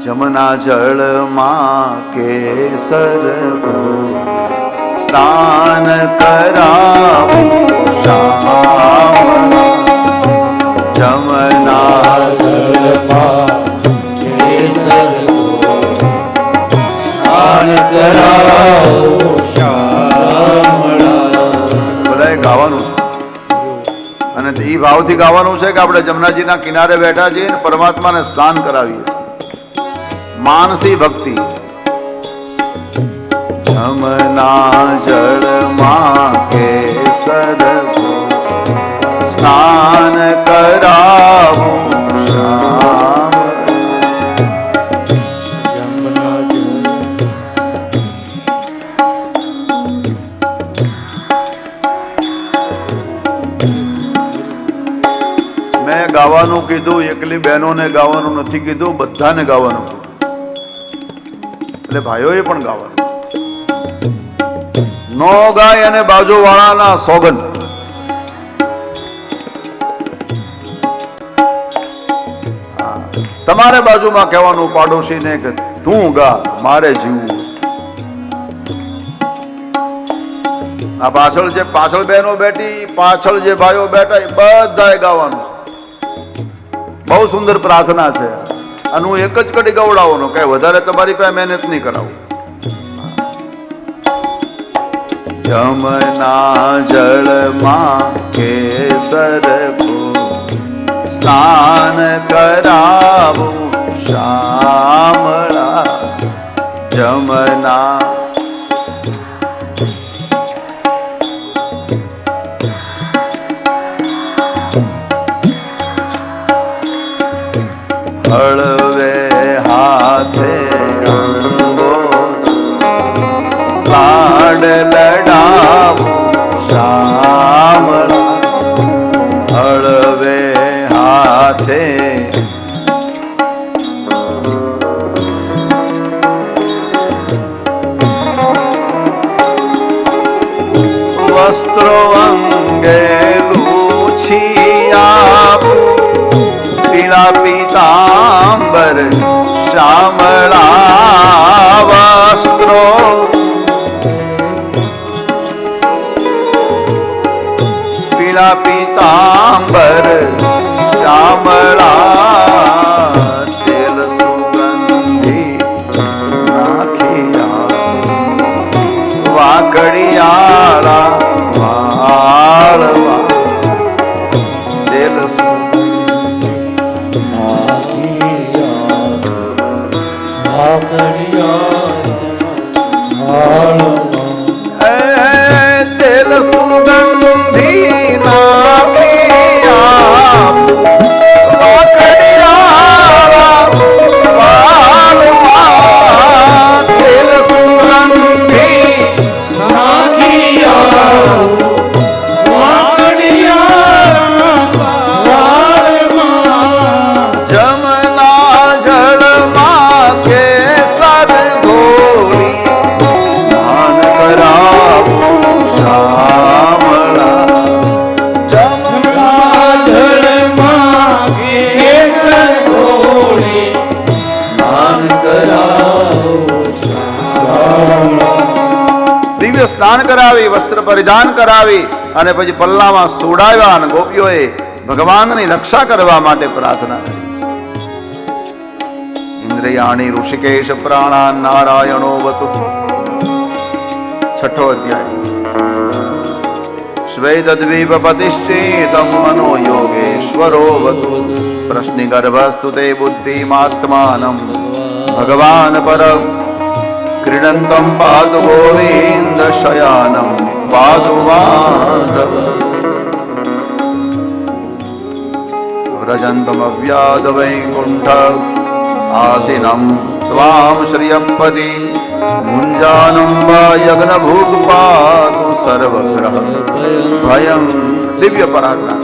જમના જળમાં કેસર સ્નાન કરાવું શ્યામળા. જમના જળમાં કેસર સ્નાન કરાવું શ્યામળા. બધાએ ગાવાનું અને એ ભાવથી ગાવાનું છે કે આપણે જમનાજીના કિનારે બેઠા છીએ અને પરમાત્માને સ્નાન કરાવીએ. માનસી ભક્તિ. જમના જળમાં કેસર સ્નાન કરાવું શ્યામ. મેં ગાવાનું કીધું, એકલી બહેનોને ગાવાનું નથી કીધું, બધાને ગાવાનું કીધું. એટલે ભાઈઓએ પણ ગાવાનું. નો ગાય અને બાજુ વાળાના સોગન. તમારે બાજુમાં કહેવાનું પાડોશીને કે તું ગા, મારે જીવવું. આ પાછળ જે પાછળ બહેનો બેઠી, પાછળ જે ભાઈઓ બેઠા, એ બધાએ ગાવાનું છે. બહુ સુંદર પ્રાર્થના છે. અને હું એક જ કડી ગવડાવવાનો, કઈ વધારે તમારી પાસે મહેનત નહીં કરાવું. જમના જળમાં કેસર સ્નાન કરાવું શ્યામળા. જમના હળવે હાથે લાડ લડાવું શ્યામળા. હળવે હાથે વસ્ત્રો અંગે લૂછી આપું. પીળા પીતાંબર શ્યામળા. વસ્ત્રો પીળા પીતાંબર શ્યામળા. તેલ સુગંધી નાખિયા વાકડિયાળા વાળવા. તેલ તેલ સુગંધી નાખિયા વાકડિયાળા વાળવા. તેલ સુગંધી નાખિયા સ્નાન કરાવી, વસ્ત્ર પરિધાન કરાવી અને પછી પલ્લામાં સુડાવ્યા અને ગોપીઓએ ભગવાનની રક્ષા કરવા માટે પ્રાર્થના કરી. ઇન્દ્રિયાણી ઋષિકેશ પ્રાણા નારાયણો વતુ. છઠ્ઠો અધ્યાય. શ્વેતદ્વીપ પતિશ્ચેતમ મનો યોગેશ્વરો વતુ. પ્રશ્નિ ગર્ભસ્તુ તે બુદ્ધિમાત્માનમ ભગવાન પર ક્રીડંતમ પાદુ ગોવિંદ શયાનમ પાદુ માધવ. વ્રજંતમ અવ્યાદ વૈકુંઠ આસીનમ ત્વામ શ્રિયપતિ. મુંજાનમ વા યજ્ઞભૂત પાતુ સર્વગ્રહ ભયમ. દિવ્ય પ્રાર્થના.